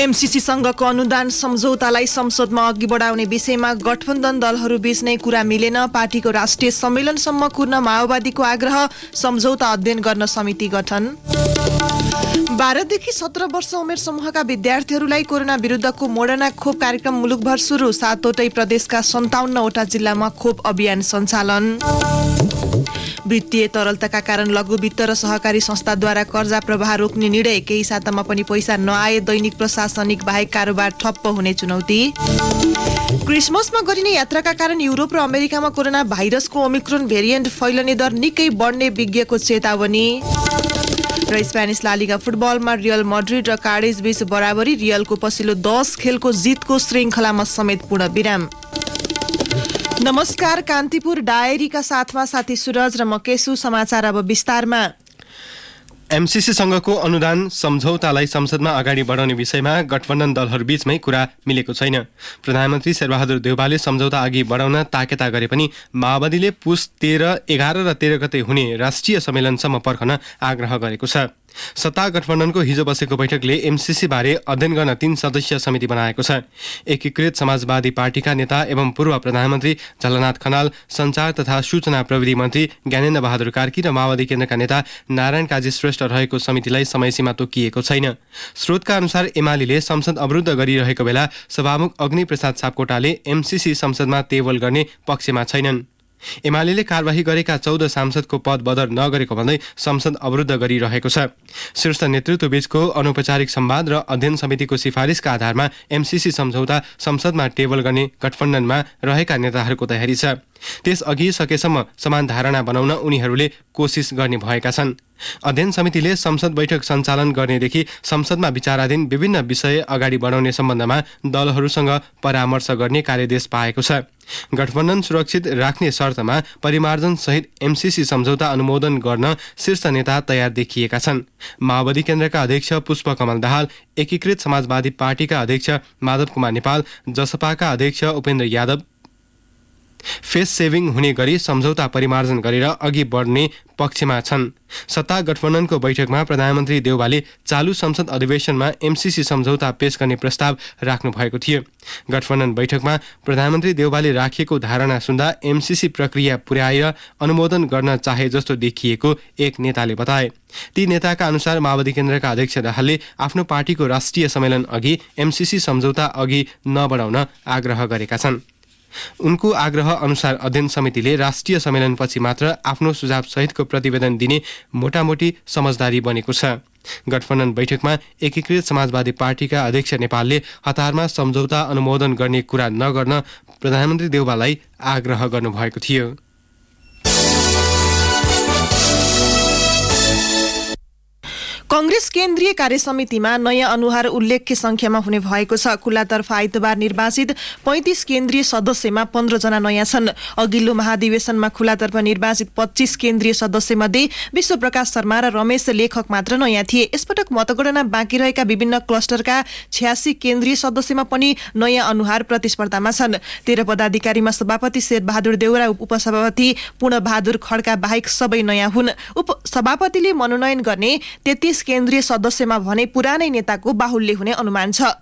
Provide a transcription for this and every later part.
MCC सँगको अनुदान सम्झौतालाई संसदमा अघि बढाउने विषयमा गठबन्धन दलहरूबीच नै कुरा मिलेन। पार्टीको राष्ट्रिय सम्मेलनसम्म कुर्न माओवादीको आग्रह, सम्झौता अध्ययन गर्न समिति गठन। 12 देखि 17 वर्ष उमेर समूहका विद्यार्थीहरूलाई कोरोना विरुद्धको मोडर्ना खोप कार्यक्रम मुलुकभर सुरु। 7वटै प्रदेशका 57वटा जिल्लामा खोप अभियान सञ्चालन। वित्तीय तरलताका कारण लघु वित्त र सहकारी संस्थाद्वारा कर्जा प्रवाह रोक्ने निर्णय। केही सातामा पनि पैसा नआए दैनिक प्रशासनिक बाहेक कारोबार ठप्प हुने चुनौती। क्रिसमसमा गरिने यात्राका कारण युरोप र अमेरिकामा कोरोना भाइरसको ओमिक्रोन भेरिएन्ट फैलने दर निकै बढ्ने विज्ञको चेतावनी। र स्पेनिस ला लिगा फुटबलमा रियल मड्रिड र कार्डिज बीच बराबरी। रियलको पछिल्लो 10 खेलको जितको श्रृङ्खलामा समेत पूर्ण विराम। नमस्कार, कान्तिपुर डायरीका साथमा साथी सुरज र म केसु। समाचार अब विस्तारमा। एमसीसी सँगको अनुदान सम्झौतालाई संसदमा अगाडि बढाउने विषयमा गठबन्धन दलहरूबीचमै कुरा मिलेको छैन। प्रधानमन्त्री शेरबहादुर देउवाले सम्झौता अघि बढाउन ताकेता गरे पनि माओवादीले पुस 13, 11 र 13 गते हुने राष्ट्रिय सम्मेलनसम्म पर्खन आग्रह गरेको छ। सत्ता गठबन्धनको हिजो बसेको बैठकले एमसीसी बारे अध्ययन गर्न 3 सदस्यीय समिति बनाएको छ। एकीकृत समाजवादी पार्टीका नेता एवं पूर्व प्रधानमन्त्री झलनाथ खनाल, सञ्चार तथा सूचना प्रविधि मन्त्री ज्ञानेन्द्र बहादुर कार्की र माओवादी केन्द्रका नेता नारायण काजी श्रेष्ठ रहेको समितिलाई समयसीमा तोकिएको छैन। स्रोतका अनुसार एमाले संसद अवरुद्ध गरिरहेको बेला सभामुख अग्निप्रसाद सापकोटाले एमसीसी संसदमा टेबल गर्ने पक्षमा छैनन्। एमाले कारबाही गरेका 14 सांसदको पद बदर नगरेको भन्दै संसद अवरुद्ध गरिरहेको छ। शीर्ष नेतृत्वबीचको अनौपचारिक संवाद र अध्ययन समितिको सिफारिसका आधारमा एमसीसी सम्झौता संसदमा टेबल गर्ने गठबन्धनमा रहेका नेताहरूको तयारी छ। त्यसअघि सकेसम्म समान धारणा बनाउन उनीहरूले कोसिस गर्ने भएका छन्। अध्ययन समितिले संसद बैठक सञ्चालन गर्नेदेखि संसदमा विचाराधीन विभिन्न विषय अगाडि बढाउने सम्बन्धमा दलहरूसँग परामर्श गर्ने कार्यदेश पाएको छ। गठबन्धन सुरक्षित राख्ने शर्तमा परिमार्जन सहित एमसीसी सम्झौता अनुमोदन गर्न शीर्ष नेता तयार देखिएका छन्। माओवादी केन्द्रका अध्यक्ष पुष्पकमल दाहाल, एकीकृत समाजवादी पार्टीका अध्यक्ष माधव कुमार नेपाल, जसपाका अध्यक्ष उपेन्द्र यादव फेस सेभिङ हुने गरी सम्झौता परिमार्जन गरेर अघि बढ्ने पक्षमा छन्। सत्ता गठबन्धनको बैठकमा प्रधानमन्त्री देउवाले चालु संसद अधिवेशनमा एमसीसी सम्झौता पेश गर्ने प्रस्ताव राख्नु भएको थियो। गठबन्धन बैठकमा प्रधानमन्त्री देउवाले राखिएको धारणा सुन्दा एमसीसी प्रक्रिया पुर्याएर अनुमोदन गर्न चाहे जस्तो देखिएको एक नेताले बताए। ती नेताका अनुसार माओवादी केन्द्रका अध्यक्ष दाहालले आफ्नो पार्टीको राष्ट्रिय सम्मेलन अघि एमसीसी सम्झौता अघि नबढाउन आग्रह गरेका छन्। उनको आग्रह अनुसार अध्ययन समितिले राष्ट्रिय सम्मेलनपछि मात्र आफ्नो सुझाव सहितको प्रतिवेदन दिने मोटामोटी समझदारी बनेको छ। गठबन्धन बैठकमा एकीकृत समाजवादी पार्टीका अध्यक्ष नेपालले हतारमा सम्झौता अनुमोदन गर्ने कुरा नगर्न प्रधानमन्त्री देउवालाई आग्रह गर्नुभएको थियो। कांग्रेस केन्द्रीय कार्यसमितिमा नयाँ अनुहार उल्लेख्य संख्यामा हुने भएको छ। खुल्लातर्फ आइतबार निर्वाचित 35 केन्द्रीय सदस्यमा 15 जना नयाँ छन्। अघिल्लो महाधिवेशनमा खुल्लातर्फ निर्वाचित 25 केन्द्रीय सदस्य मध्ये विश्वप्रकाश शर्मा र रमेश लेखक मात्र नयाँ थिए। यसपटक मतगणना बाँकी रहेका विभिन्न क्लस्टरका 86 केन्द्रीय सदस्यमा पनि नयाँ अनुहार प्रतिस्पर्धामा छन्। 13 पदाधिकारीमा सभापति शेरबहादुर देउरा, उपसभापति पूर्णबहादुर खड्का बाहेक सबै नयाँ हुन्। उपसभापतिले मनोनयन गर्ने 33 केन्द्रीय सदस्यमा भने पुरानै नेताको बाहुल्य हुने अनुमान छ।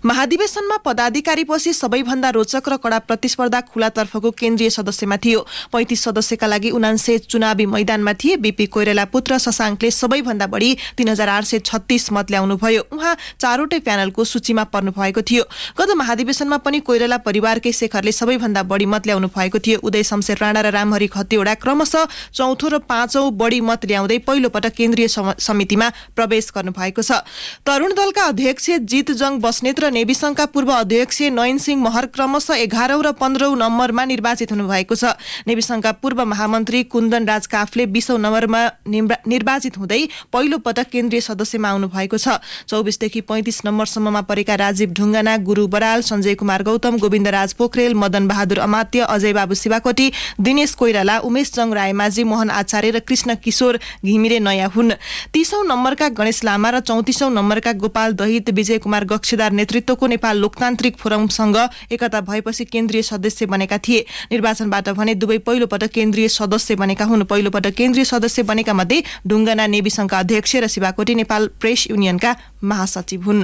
महाधिवेशनमा पदाधिकारीपछि सबैभन्दा रोचक र कडा प्रतिस्पर्धा खुलातर्फको केन्द्रीय सदस्यमा थियो। 35 सदस्यका लागि 79 चुनावी मैदानमा थिए। बीपी कोइराला पुत्र शशाङ्कले सबैभन्दा बढी 3836 मत ल्याउनुभयो। उहाँ चारवटै प्यानलको सूचीमा पर्नु भएको थियो। गत महाधिवेशनमा पनि कोइराला परिवारकै शेखरले सबैभन्दा बढी मत ल्याउनु भएको थियो। उदय शमशेर राणा र रामहरि खतिवडा क्रमशः चौथो र पाँचौं बढी मत ल्याउँदै पहिलो पटक केन्द्रीय समितिमा प्रवेश गर्नु भएको छ। तरुण दलका अध्यक्ष जितजङ बस्ने बस्नेत र नेवी संघका पूर्व अध्यक्ष नयन सिंह महर क्रमशः 11औं र 15औं नम्बरमा निर्वाचित हुनुभएको छ। नेवी संघका पूर्व महामन्त्री कुन्दन राज काफले 20औं नम्बरमा निर्वाचित हुँदै पहिलो पटक केन्द्रीय सदस्यमा आउनु भएको छ। 24 देखि 35 नम्बरसम्ममा परेका राजीव ढुङ्गाना, गुरु बराल, सञ्जय कुमार गौतम, गोविन्द राज पोखरेल, मदन बहादुर अमात्य, अजय बाबु शिवाकोटी, दिनेश कोइराला, उमेश जङ रायमाझी, मोहन आचार्य र कृष्ण किशोर घिमिरे नयाँ हुन्। 30औं नम्बरका गणेश लामा र 34औं नम्बरका गोपाल दहित, विजय कुमार गक्षेदार नेतृत्वको नेपाल लोकतान्त्रिक फोरमसँग एकता भएपछि केन्द्रीय सदस्य बनेका थिए। निर्वाचनबाट भने दुवै पहिलो पटक केन्द्रीय सदस्य बनेका हुन्। पहिलो पटक केन्द्रीय सदस्य बनेका मध्ये ढुङ्गाना नेवी संघका अध्यक्ष र शिवाकोटी नेपाल प्रेस युनियनका महासचिव हुन्।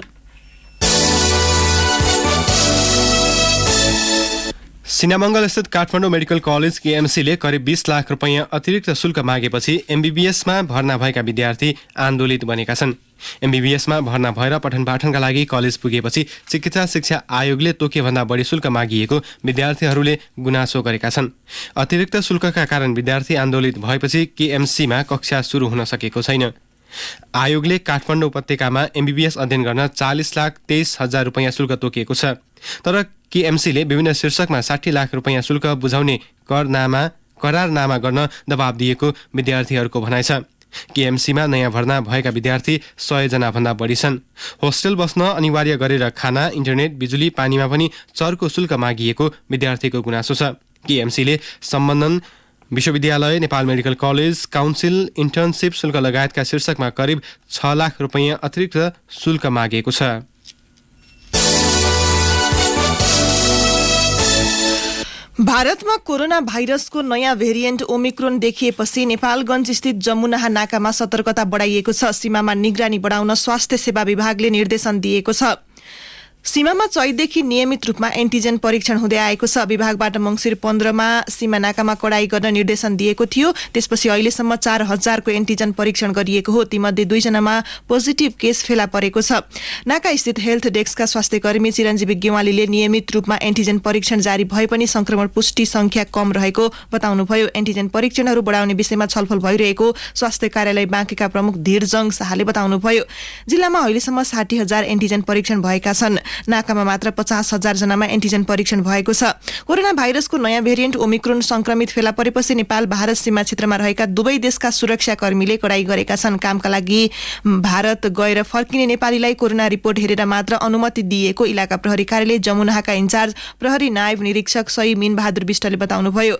सिनामङ्गल स्थित काठमाडौँ मेडिकल कलेज केएमसीले करिब 20 लाख रुपैयाँ अतिरिक्त शुल्क मागेपछि एमबीबीएसमा भर्ना भएका विद्यार्थी आन्दोलित बनेका छन्। एमबीबीएसमा भर्ना भएर पठन पाठनका लागि कलेज पुगेपछि चिकित्सा शिक्षा आयोगले तोकेभन्दा बढी शुल्क मागिएको विद्यार्थीहरूले गुनासो गरेका छन्। अतिरिक्त शुल्कका कारण विद्यार्थी आन्दोलित भएपछि केएमसीमा कक्षा सुरु हुन सकेको छैन। आयोगले काठमाडौँ उपत्यकामा एमबीबीएस अध्ययन गर्न 40,23,000 रुपैयाँ शुल्क तोकिएको छ। तर केएमसीले विभिन्न शीर्षकमा 60 लाख रुपैयाँ शुल्क बुझाउने करारनामा गर्न दबाब दिएको विद्यार्थीहरूको भनाइ छ। केएमसीमा नयाँ भर्ना भएका विद्यार्थी 100 जना भन्दा बढी छन्। होस्टेल बस्न अनिवार्य गरेर खाना, इन्टरनेट, बिजुली, पानीमा पनि चर्को शुल्क मागिएको विद्यार्थीको गुनासो छ। केएमसीले सम्बन्धन विश्वविद्यालय, Nepal medical college, council, internship शुल्क लगायतका शीर्षकमा करिब 6 लाख रुपैयाँ अतिरिक्त शुल्क मागेको छ। भारतमा कोरोना भाइरसको नयाँ भेरिएन्ट ओमिक्रोन देखिएपछि नेपालगञ्ज स्थित जमुनाहा नाकामा सतर्कता बढाइएको छ। सीमामा निगरानी बढाउन स्वास्थ्य सेवा विभागले निर्देशन दिएको छ। सीमामा चैतदेखि नियमित रूपमा एन्टिजेन परीक्षण हुँदै आएको छ। विभागबाट मङ्सिर 15मा सीमा नाकामा कडाई गर्न निर्देशन दिएको थियो। त्यसपछि अहिलेसम्म 4,000 को एन्टिजेन परीक्षण गरिएको हो। तीमध्ये 2 जनामा पोजिटिभ केस फेला परेको छ। नाका स्थित हेल्थ डेस्कका स्वास्थ्य कर्मी चिरञ्जीवी गेवालीले नियमित रूपमा एन्टिजेन परीक्षण जारी भए पनि संक्रमण पुष्टि संख्या कम रहेको बताउनुभयो। एन्टिजेन परीक्षणहरू बढाउने विषयमा छलफल भइरहेको स्वास्थ्य कार्यालय बाँकेका प्रमुख धीरजङ शाहले बताउनुभयो। जिल्लामा अहिलेसम्म 60,000 एन्टिजेन परीक्षण भएका छन्। नाकामा मात्र 50,000 जनामा एन्टिजेन परीक्षण भएको छ। कोरोना भाइरसको नयाँ भेरिएन्ट ओमिक्रोन संक्रमित फेला परेपछि नेपाल भारत सीमा क्षेत्रमा रहेका दुवै देशका सुरक्षाकर्मीले कडाई गरेका छन्। कामका लागि भारत गएर फर्किने नेपालीलाई कोरोना रिपोर्ट हेरेर मात्र अनुमति दिएको इलाका प्रहरी कार्यालय जमुनाहाका इन्चार्ज प्रहरी नायब निरीक्षक सही मीन बहादुर विष्टले बताउनुभयो।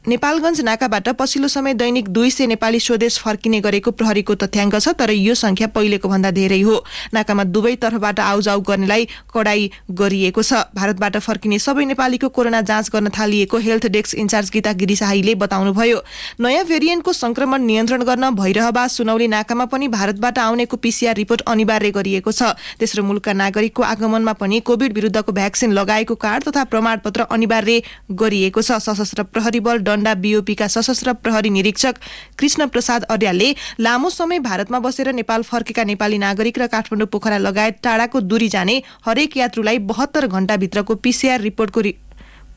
नेपालगञ्ज नाकाबाट पछिल्लो समय दैनिक 200 नेपाली स्वदेश फर्किने गरेको प्रहरीको तथ्याङ्क छ। तर यो संख्या पहिलेको भन्दा धेरै हो। नाकामा दुवै तर्फबाट आउजाउ गर्नेलाई कडाई गरिएको छ। भारतबाट फर्किने सबै नेपालीको कोरोना जाँच गर्न थालिएको हेल्थ डेस्क इन्चार्ज गीता गिरिशाहीले बताउनुभयो। नयाँ भेरिएन्टको संक्रमण नियन्त्रण गर्न भैरहवा सुनौली नाकामा पनि भारतबाट आउनेको पीसीआर रिपोर्ट अनिवार्य गरिएको छ। तेस्रो मुलुकका नागरिकको आगमनमा पनि कोभिड विरुद्धको भ्याक्सिन लगाएको कार्ड तथा प्रमाणपत्र अनिवार्य गरिएको छ। सशस्त्र प्रहरी बल डन्डा बीओपीका सशस्त्र प्रहरी निरीक्षक कृष्ण प्रसाद अर्यालले लामो समय भारतमा बसेर नेपाल फर्केका नेपाली नागरिक र काठमाडौँ पोखरा लगायत टाढाको दूरी जाने हरेक यात्रुलाई 72 घण्टाभित्रको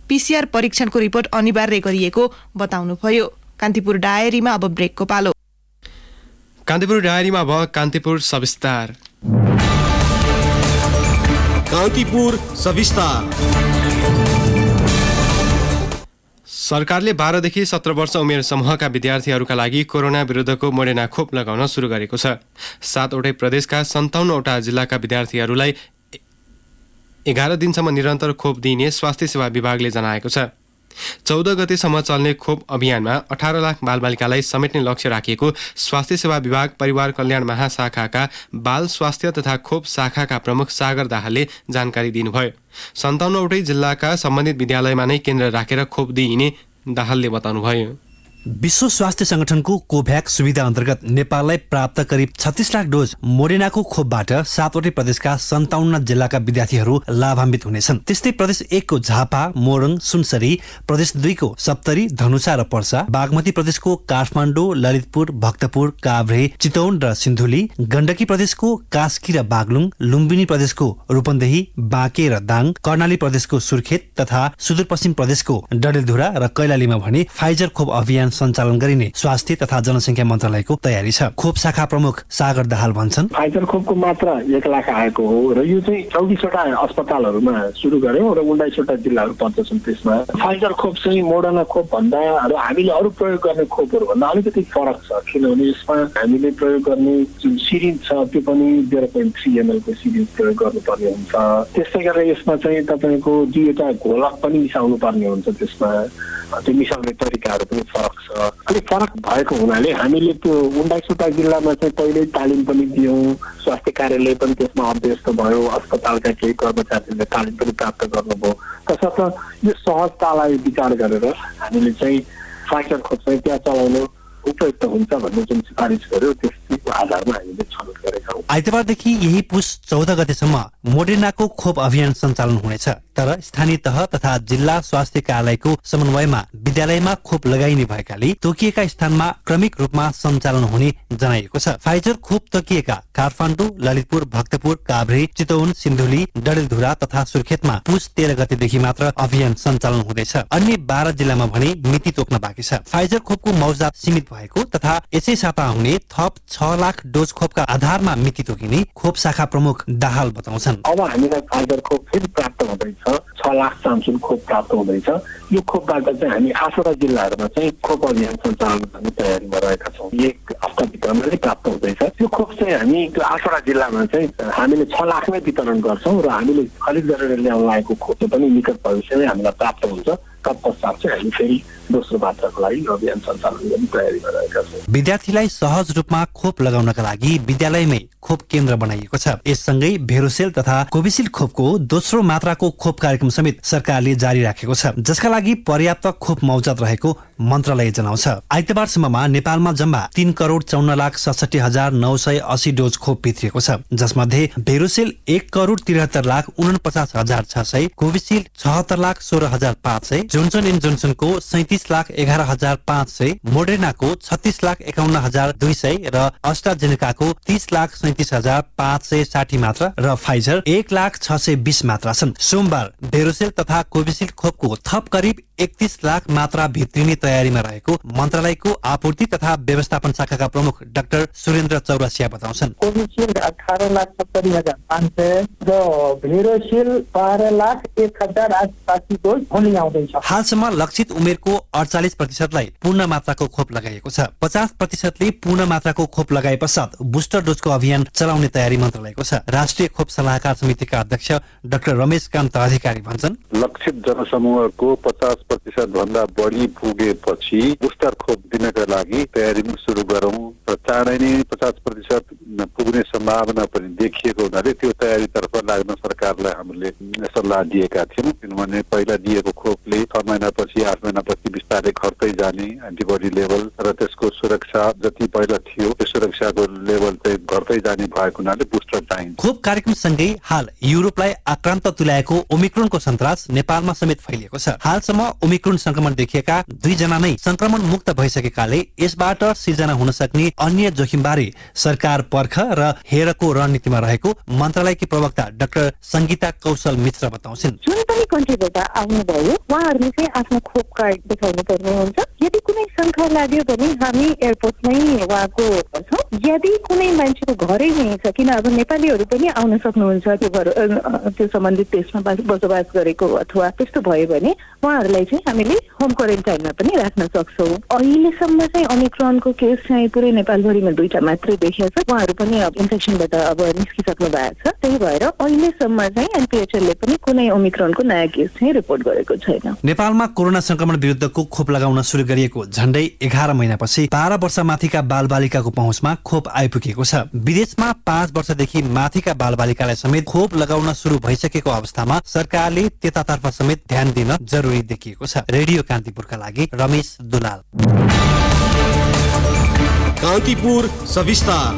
पीसीआर परीक्षणको रिपोर्ट अनिवार्य गरिएको बताउनुभयो। कान्तिपुर डायरीमा अब ब्रेकको पालो। कान्तिपुर डायरीमा अब कान्तिपुर सविस्तार। कान्तिपुर सविस्तार। सरकारले 12 देखि 17 वर्ष उमेर समूहका विद्यार्थीहरूका लागि कोरोना विरुद्धको मोडेना खोप लगाउन सुरु गरेको छ। 7 वटै प्रदेशका 57 वटा जिल्लाका विद्यार्थीहरूलाई 11 दिनसम्म निरन्तर खोप दिइने स्वास्थ्य सेवा विभागले जनाएको छ। 14 गतेसम्म चल्ने खोप अभियानमा 18 लाख बालबालिकालाई समेट्ने लक्ष्य राखिएको स्वास्थ्य सेवा विभाग परिवार कल्याण महाशाखाका बाल स्वास्थ्य तथा खोप शाखाका प्रमुख सागर दाहालले जानकारी दिनुभयो। 57 वटै जिल्लाका सम्बन्धित विद्यालयमा नै केन्द्र राखेर खोप दिइने दाहालले बताउनुभयो। विश्व स्वास्थ्य संगठनको कोभ्याक्स सुविधा अन्तर्गत नेपाललाई प्राप्त करिब 36 लाख डोज मोडेनाको खोपबाट 7 वटै प्रदेशका 57 जिल्लाका विद्यार्थीहरू लाभान्वित हुनेछन्। त्यस्तै प्रदेश 1 को झापा, मोरङ, सुनसरी, प्रदेश 2 को सप्तरी, धनुषा र पर्सा, बागमती प्रदेशको काठमाडौँ, ललितपुर, भक्तपुर, काभ्रे, चितवन र सिन्धुली, गण्डकी प्रदेशको कास्की र बागलुङ, लुम्बिनी प्रदेशको रूपन्देही, बाँके र दाङ, कर्णाली प्रदेशको सुर्खेत तथा सुदूरपश्चिम प्रदेशको डडेलधुरा र कैलालीमा भने फाइजर खोप अभियान सञ्चालन गरिने स्वास्थ्य तथा जनसङ्ख्या मन्त्रालयको तयारी छ। खोप शाखा प्रमुख सागर दाहाल भन्छन्, फाइजर खोपको मात्रा 1 लाख आएको हो र यो चाहिँ 24वटा अस्पतालहरूमा सुरु गर्यौं र 29वटा जिल्लाहरू पर्दछन्। त्यसमा फाइजर खोप चाहिँ मोडर्ना खोप भन्दा र हामीले अरू प्रयोग गर्ने खोपहरू भन्दा अलिकति फरक छ, किनभने यसमा हामीले प्रयोग गर्ने जुन सिरिन्ज छ त्यो पनि 0.3 ml को सिरिन्ज प्रयोग गर्नुपर्ने हुन्छ। त्यस्तै गरेर यसमा चाहिँ तपाईँको दुईवटा घोलक पनि मिसाउनु पर्ने हुन्छ। त्यसमा त्यो मिसाउने तरिकाहरू पनि फरक छ। अलिक फरक भएको हुनाले हामीले त्यो 29वटा जिल्लामा चाहिँ पहिल्यै तालिम पनि दियौँ, स्वास्थ्य कार्यालय पनि त्यसमा अभ्यस्त भयो, अस्पतालका केही कर्मचारीले तालिम पनि प्राप्त गर्नुभयो। तसर्थ यो सहजतालाई विचार गरेर हामीले चाहिँ फाइजर खोप चाहिँ त्यहाँ चलाउनु उपयुक्त हुन्छ भन्ने जुन सिफारिस गर्यो त्यसको आधारमा हामीले छनौट गरेका हौँ। आइतबारदेखि यही पुस 14 गतेसम्म मोडेर्नाको खोप अभियान सञ्चालन हुनेछ, तर स्थानीय तह तथा जिल्ला स्वास्थ्य कार्यालयको समन्वयमा विद्यालयमा खोप लगाइने भएकाले तोकिएका स्थानमा क्रमिक रूपमा सञ्चालन हुने जनाइएको छ। फाइजर खोप तोकिएका काठमाडौँ, ललितपुर, भक्तपुर, काभ्रे, चितवन, सिन्धुली, डडेलधुरा तथा सुर्खेतमा पुस 13 गतेदेखि मात्र अभियान सञ्चालन हुँदैछ। अन्य 12 जिल्लामा भने मिति तोक्न बाँकी छ। फाइजर खोपको मौजात सीमित भएको तथा यसै साता हुने थप 6 लाख डोज खोपका आधारमा मिति तोकिने खोप शाखा प्रमुख दाहाल बताउँछन्। अब हामीलाई फाइजर खोप फेरि प्राप्त हुँदैछ, 6 लाख चामचुल खोप प्राप्त हुँदैछ। यो खोपबाट चाहिँ हामी 8वटा जिल्लाहरूमा चाहिँ खोप अभियान सञ्चालन गर्ने तयारीमा रहेका छौँ। 1 हप्ताभित्रमा नै प्राप्त हुँदैछ। यो खोप चाहिँ हामी त्यो 8वटा जिल्लामा चाहिँ हामीले 6 लाखमै वितरण गर्छौँ र हामीले खरिद गरेर ल्याउन लागेको खोप पनि निकट भविष्यमै हामीलाई प्राप्त हुन्छ। तत्पश्चात चाहिँ हामी फेरि दोस्रो मात्राको लागि अभियान सञ्चालन गर्ने तयारीमा रहेका छौँ। विद्यार्थीलाई सहज रूपमा खोप लगाउनका लागि विद्यालयमै खोप केन्द्र बनाइएको छ। यससँगै भेरोसेल तथा कोभिसिल्ड खोपको दोस्रो मात्राको खोप कार्यक्रम समेत सरकारले जारी राखेको छ, जसका लागि पर्याप्त खोप मौजत रहेको मन्त्रालय जनाउँछ। आइतबारसम्ममा नेपालमा जम्मा 3,64,67,980 डोज खोप भित्रिएको छ, जसमध्ये भेरोसेल 1,73,49,600, कोभिसिल्ड 76,16,500, जोन्सन एन्ड जोन्सनको 37,11,500, मोडेर्नाको 36,51,200 र अस्ट्राजेनेकाको 30,37,560 मात्रा र फाइजर 1,06,20 मात्रा छन्। सोमबार भेरोसेल तथा कोभिसिल्ड खोपको थप करिब 31 लाख मात्रा भित्रिने तयारीमा रहेको मन्त्रालयको आपूर्ति तथा व्यवस्थापन शाखाका प्रमुख डाक्टर सुरेन्द्र चौरसिया बताउँछन्। कोभिसिल्ड 18,70,500 र भेरोसेल 12,01,000 आसपास डोज हुने आउँदैछ। हालसम्म लक्षित उमेरको 48% पूर्ण मात्राको खोप लगाइएको छ। 50% पूर्ण मात्राको खोप लगाए पश्चात बुस्टर डोजको अभियान चलाउने तयारी मन्त्रालयको छ। राष्ट्रिय खोप सल्लाहकार समितिका अध्यक्ष डाक्टर रमेश कान्त अधिकारी भन्छन्, लक्षित जनसमूहको 50% भन्दा बढी पुगेपछि बुस्टर खोप दिनका लागि तयारी सुरु गरौँ र चाँडै नै 50% पुग्ने सम्भावना पनि देखिएको हुनाले त्यो तयारीतर्फ लाग्न सरकारलाई हामीले सल्लाह दिएका थियौँ। किनभने पहिला दिएको खोपले 6 महिनापछि 8 महिनापछि बिस्तारै घट्दै जाने एन्टिबडी लेभल र त्यसको सुरक्षा जति पहिला थियो त्यो सुरक्षाको लेभल चाहिँ घट्दै जाने भएको हुनाले बुस्टर चाहिन्छ। खोप कार्यक्रमसँगै हाल युरोपलाई आक्रान्त तुल्याएको ओमिक्रोनको सन्तास नेपालमा समेत फैलिएको छ। हालसम्म ओमिक्रोन संक्रमण देखिएका 2 जना नै संक्रमण मुक्त भइसकेकाले यसबाट सिर्जना हुन सक्ने अन्य जोखिमबारे सरकार पर्ख र हेरको रणनीतिमा रहेको मन्त्रालयकी प्रवक्ता डाक्टर संगीता कौशल मिश्र बताउँछिन्। जुन पनि कन्ट्रीबाट आउनुभयो उहाँहरूले चाहिँ आफ्नो खोप कार्ड देखाउनु पर्ने हुन्छ। यदि कुनै शङ्का लाग्यो भने हामी एयरपोर्टमै उहाँको गर्छौँ। यदि कुनै मान्छेको घरै नै छ, किन अब नेपालीहरू पनि आउन सक्नुहुन्छ त्यो घर त्यो सम्बन्धित देशमा बसोबास गरेको अथवा त्यस्तो भयो भने उहाँहरूलाई चाहिँ हामीले होम क्वारेन्टाइनमा पनि राख्न सक्छौँ। अहिलेसम्म चाहिँ ओमिक्रोनको केस चाहिँ पुरै नेपालभरिमा 2टा मात्रै देखिएको छ। उहाँहरू पनि अब इन्फेक्सनबाट अब निस्किसक्नु भएको छ। त्यही भएर अहिलेसम्म चाहिँ एनपिएचएलले पनि कुनै ओमिक्रोनको नयाँ केस चाहिँ रिपोर्ट गरेको छैन। नेपालमा कोरोना संक्रमण विरुद्धको खोप लगाउन सुरु गरिएको झण्डै 11 महिनापछि 12 वर्षमाथिका बालबालिकाको पहुँचमा खोप आइपुगेको छ। विदेशमा 5 वर्षदेखि माथिका बालबालिकालाई समेत खोप लगाउन सुरु भइसकेको अवस्थामा सरकारले त्यतातर्फ समेत ध्यान दिन जरुरी देखिएको छ। रेडियो कान्तिपुरका लागि रमेश दुलाल। कान्तिपुर सविस्तार।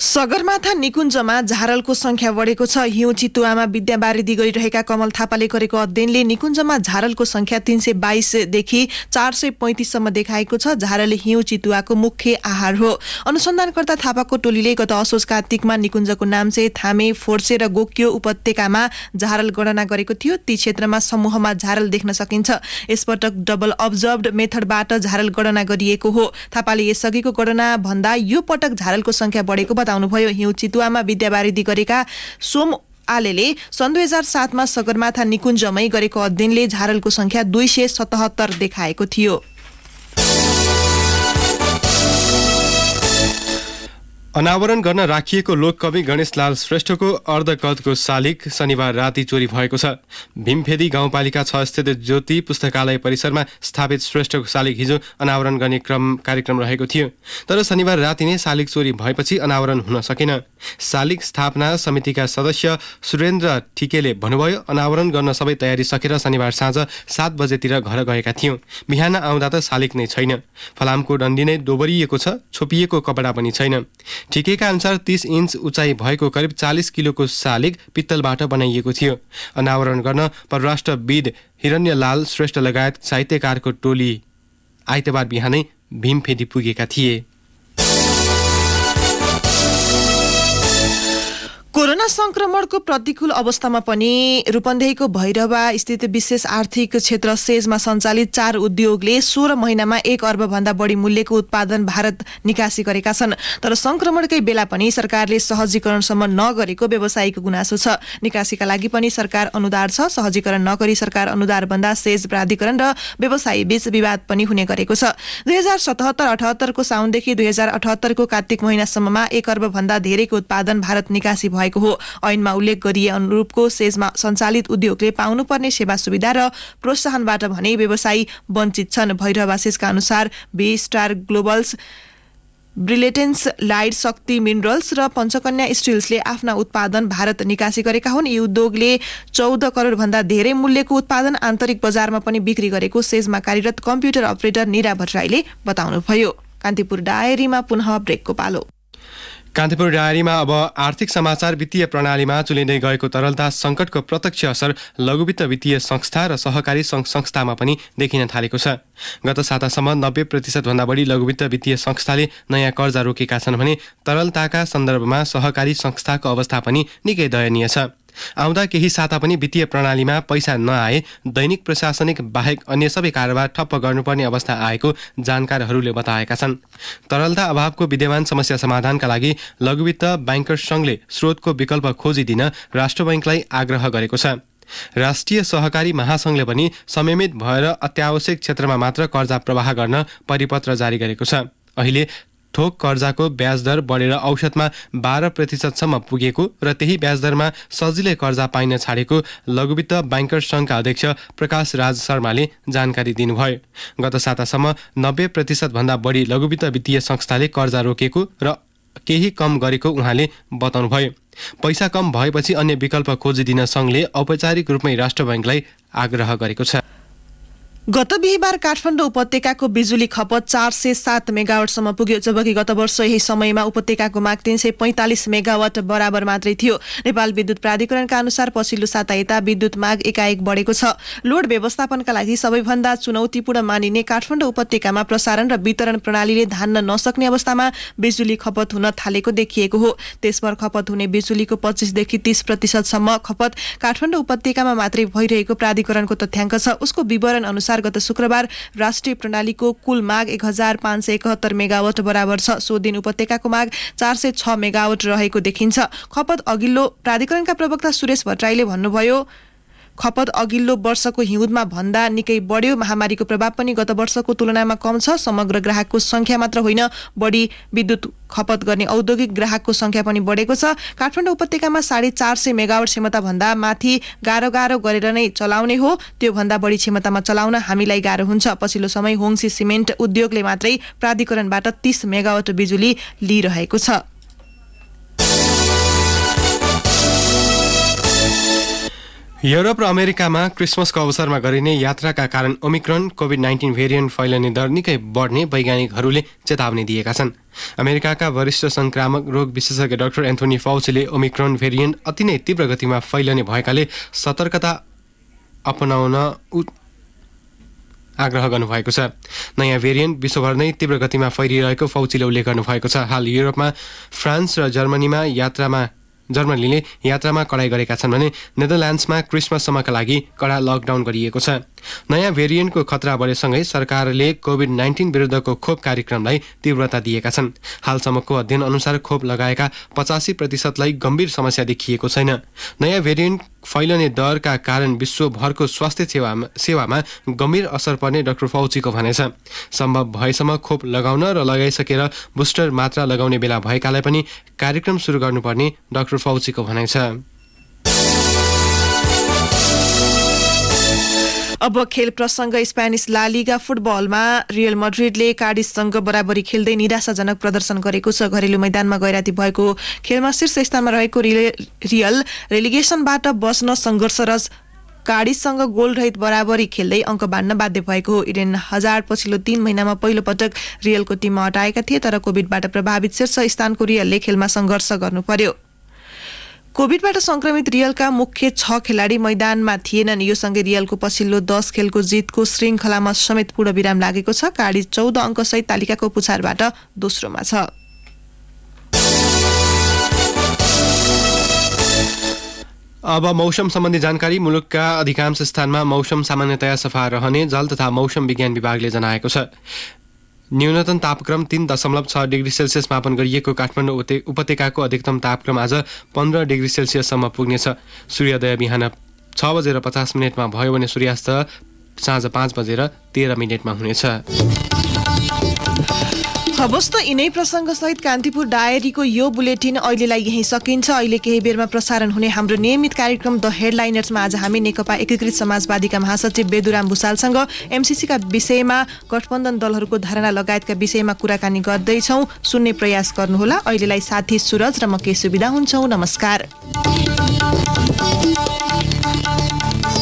सगरमाथा निकुञ्जमा झारलको संख्या बढेको छ। हिउँ चितुवामा विद्यावारिधि गरिरहेका कमल थापाले गरेको अध्ययनले निकुञ्जमा झारलको संख्या 322 देखि 435 सम्म देखाएको छ। झारल हिउँ चितुवाको मुख्य आहार हो। अनुसन्धानकर्ता थापाको टोलीले गत असोज कार्तिकमा निकुञ्जको नाम्चे, थामे, फोर्से र गोक्यो उपत्यकामा झारल गणना गरेको थियो। ती क्षेत्रमा समूहमा झारल देख्न सकिन्छ। यसपटक डबल अब्जर्भड मेथडबाट झारल गणना गरिएको हो। थापाले यसअघिको गणना भन्दा यो पटक झारलको संख्या बढेको बताउनुभयो। हिउँ चितुवामा विद्यावारिधि गरेका सोम आलेले सन् 2007 मा सगरमाथा निकुञ्जमै गरेको अध्ययनले झारलको संख्या 277 देखाएको थियो। अनावरण गर्न राखिएको लोककवि गणेशलाल श्रेष्ठको अर्धकदको शालिग शनिबार राति चोरी भएको छ। भीमफेदी गाउँपालिका 6 स्थित ज्योति पुस्तकालय परिसरमा स्थापित श्रेष्ठको शालिग हिजो अनावरण गर्ने कार्यक्रम रहेको थियो। तर शनिबार राति नै शालिग चोरी भएपछि अनावरण हुन सकेन। शालिग स्थापना समितिका सदस्य सुरेन्द्र ठिकेले भन्नुभयो, अनावरण गर्न सबै तयारी सकेर शनिबार साँझ 7 बजेतिर घर गएका थियौँ। बिहान आउँदा त शालिग नै छैन। फलामको डन्डी नै दोबरिएको छ। छोपिएको कपडा पनि छैन। ठिकेका अनुसार 30 इन्च उचाइ भएको करिब 40 किलोको शालिग पित्तलबाट बनाइएको थियो। अनावरण गर्न परराष्ट्रविद हिरण्यलाल श्रेष्ठ लगायत साहित्यकारको टोली आइतबार बिहानै भीमफेदी पुगेका थिए। कोरोना संक्रमणको प्रतिकूल अवस्थामा पनि रूपन्देहीको भैरवा स्थित विशेष आर्थिक क्षेत्र सेजमा सञ्चालित 4 उद्योगले 16 महिनामा 1 अर्ब भन्दा बढी मूल्यको उत्पादन भारत निकासी गरेका छन्। तर संक्रमणकै बेला पनि सरकारले सहजीकरणसम्म नगरेको व्यवसायीको गुनासो छ। निकासीका लागि पनि सरकार अनुदार छ। सहजीकरण नगरी सरकार अनुदार भन्दा सेज प्राधिकरण र व्यवसायी बीच विवाद पनि हुने गरेको छ। 2077-78 को साउनदेखि 2078 को कार्तिक महिनासम्ममा 1 अर्ब भन्दा धेरैको उत्पादन भारत निकासी भएको हो। ऐनमा उल्लेख गरिए अनुरूपको सेजमा सञ्चालित उद्योगले पाउनुपर्ने सेवा सुविधा र प्रोत्साहनबाट भने व्यवसायी वञ्चित छन्। भैरवा सेजका अनुसार बी स्टार ग्लोबल्स, ब्रिलेटेन्स लाइट शक्ति मिनरल्स र पञ्चकन्या स्टिल्सले आफ्ना उत्पादन भारत निकासी गरेका हुन्। यी उद्योगले 14 करोड भन्दा धेरै मूल्यको उत्पादन आन्तरिक बजारमा पनि बिक्री गरेको सेजमा कार्यरत कम्प्युटर अपरेटर निरा भट्टराईले बताउनुभयो। कान्तिपुर डायरीमा पुनः ब्रेकको पालो। कान्तिपुर डायरीमा अब आर्थिक समाचार। वित्तीय प्रणालीमा चुलिँदै गएको तरलता सङ्कटको प्रत्यक्ष असर लघुवित्त वित्तीय संस्था र सहकारी संस्थामा पनि देखिन थालेको छ। गत सातासम्म 90% भन्दा बढी लघुवित्त वित्तीय संस्थाले नयाँ कर्जा रोकेका छन् भने तरलताका सन्दर्भमा सहकारी संस्थाको अवस्था पनि निकै दयनीय छ। आउँदा केही साता पनि वित्तीय प्रणालीमा पैसा नआए दैनिक प्रशासनिक बाहेक अन्य सबै कारोबार ठप्प गर्नुपर्ने अवस्था आएको जानकारहरूले बताएका छन्। तरलता अभावको विद्यमान समस्या समाधानका लागि लघुवित्त ब्याङ्कर्स सङ्घले स्रोतको विकल्प खोजिदिन राष्ट्र बैङ्कलाई आग्रह गरेको छ। राष्ट्रिय सहकारी महासङ्घले पनि संयमित भएर अत्यावश्यक क्षेत्रमा मात्र कर्जा प्रवाह गर्न परिपत्र जारी गरेको छ। अहिले थोक कर्जाको ब्याज दर बढेर औसतमा 12% पुगेको र त्यही ब्याज दरमा सजिलै कर्जा पाइन छाडेको लघुवित्त ब्याङ्कर्स सङ्घका अध्यक्ष प्रकाश राज शर्माले जानकारी दिनुभयो। गत सातासम्म 90% भन्दा बढी लघुवित्त वित्तीय संस्थाले कर्जा रोकेको र केही कम गरेको उहाँले बताउनुभयो। पैसा कम भएपछि अन्य विकल्प खोजिदिन सङ्घले औपचारिक रूपमै राष्ट्र बैङ्कलाई आग्रह गरेको छ। गत बिहीबार काठमाडौँ उपत्यकाको बिजुली खपत 407 मेगावाटसम्म पुग्यो, जबकि गत वर्ष यही समयमा उपत्यकाको माग 345 मेगावाट बराबर मात्रै थियो। नेपाल विद्युत प्राधिकरणका अनुसार पछिल्लो साता यता विद्युत माग एकाएक बढेको छ। लोड व्यवस्थापनका लागि सबैभन्दा चुनौतीपूर्ण मानिने काठमाडौँ उपत्यकामा प्रसारण र वितरण प्रणालीले धान्न नसक्ने अवस्थामा बिजुली खपत हुन थालेको देखिएको हो। त्यसभर खपत हुने बिजुलीको 25 देखि 30% सम्म खपत काठमाडौँ उपत्यकामा मात्रै भइरहेको प्राधिकरणको तथ्याङ्क छ। उसको विवरण अनुसार गत शुक्रबार राष्ट्रिय प्रणालीको कुल माग 1571 मेगावाट बराबर छ। सो दिन उपत्यकाको माग 406 मेगावाट रहेको देखिन्छ। खपत अघिल्लो प्राधिकरणका प्रवक्ता सुरेश भट्टराईले भन्नुभयो, खपत अघिल्लो वर्षको हिउँदमा भन्दा निकै बढ्यो। महामारीको प्रभाव पनि गत वर्षको तुलनामा कम छ। समग्र ग्राहकको संख्या मात्र होइन, बढी विद्युत खपत गर्ने औद्योगिक ग्राहकको संख्या पनि बढेको छ। काठमाडौँ उपत्यकामा 450 मेगावाट क्षमता भन्दा माथि गाह्रो गरेर नै चलाउने हो। त्यो भन्दा बढी क्षमतामा चलाउन हामीलाई गाह्रो हुन्छ। पछिल्लो समय होङसी सिमेन्ट उद्योगले मात्रै प्राधिकरणबाट 30 मेगावाट बिजुली लिइरहेको छ। युरोप र अमेरिकामा क्रिसमसको अवसरमा गरिने यात्राका कारण ओमिक्रोन कोभिड-19 भेरिएन्ट फैलने दर निकै बढ्ने वैज्ञानिकहरूले चेतावनी दिएका छन्। अमेरिकाका वरिष्ठ संक्रामक रोग विशेषज्ञ डाक्टर एन्थोनी फाउचीले ओमिक्रोन भेरिएन्ट अति नै तीव्र गतिमा फैलने भएकाले सतर्कता अपनाउन आग्रह गर्नुभएको छ। नयाँ भेरिएन्ट विश्वभर नै तीव्र गतिमा फैलिरहेको फाउचीले उल्लेख गर्नुभएको छ। हाल युरोपमा फ्रान्स र जर्मनीले यात्रामा कडाई गरेका छन् भने नेदरल्यान्ड्समा क्रिसमससम्मका लागि कडा लकडाउन गरिएको छ। नयाँ भेरिएन्टको खतरा बढेसँगै सरकारले कोभिड-19 विरुद्धको खोप कार्यक्रमलाई तीव्रता दिएका छन्। हालसम्मको अध्ययन अनुसार खोप लगाएका 85%लाई गम्भीर समस्या देखिएको छैन। नयाँ भेरिएन्ट फैलने दरका कारण विश्वभरको स्वास्थ्य सेवामा गम्भीर असर पर्ने डाक्टर फाउचीको भनाइ छ। सम्भव भएसम्म खोप लगाउन र लगाइसकेर बुस्टर मात्रा लगाउने बेला भएकालाई पनि कार्यक्रम सुरु गर्नुपर्ने डाक्टर फाउचीको भनाइ छ। अब खेल प्रसङ्ग। स्पेनिस ला लिगा फुटबलमा रियल मड्रिडले कार्डिससँग बराबरी खेल्दै निराशाजनक प्रदर्शन गरेको छ। घरेलु मैदानमा गैराती भएको खेलमा शीर्ष स्थानमा रहेको रियल रेलिगेसनबाट बस्न सङ्घर्षरत कार्डिससँग गोलरहित बराबरी खेल्दै अङ्क बाँड्न बाध्य भएको हो। इडेन हजार्ड पछिल्लो 3 महिनामा पहिलो पटक रियलको टिममा हटाएका थिए, तर कोभिडबाट प्रभावित शीर्ष स्थानको रियलले खेलमा सङ्घर्ष गर्नु पर्यो। कोभिडबाट संक्रमित रियलका मुख्य 6 खेलाडी मैदानमा थिएनन्। यो सँगै रियलको पछिल्लो 10 खेलको जितको श्रृङ्खलामा समेत पूर्ण विराम लागेको छ। कार्डिस 14 अङ्कसहित तालिकाको पुछारबाट दोस्रोमा छ। अब मौसम सम्बन्धी जानकारी। मुलुकका अधिकांश स्थानमा मौसम सामान्यतया सफा रहने जल तथा मौसम विज्ञान विभागले जनाएको छ। न्यूनतम तापक्रम 3.6 डिग्री सेल्सियस मापन गरिएको काठमाडौँ उपत्यकाको अधिकतम तापक्रम आज 15 डिग्री सेल्सियससम्म पुग्नेछ। सूर्योदय बिहान 6:50 भयो भने सूर्यास्त साँझ 5:13 हुनेछ। हवस् त यिनै प्रसङ्गसहित कान्तिपुर डायरीको यो बुलेटिन अहिलेलाई यही सकिन्छ। अहिले केही बेरमा प्रसारण हुने हाम्रो नियमित कार्यक्रम द हेडलाइनर्समा आज हामी नेकपा एकीकृत समाजवादीका महासचिव बेदुराम भुसालसँग एमसीसीका विषयमा, गठबन्धन दलहरूको धारणा लगायतका विषयमा कुराकानी गर्दैछौँ। सुन्ने प्रयास गर्नुहोला। अहिलेलाई साथी सुरज र म केशु बिदा हुन्छौँ। नमस्कार।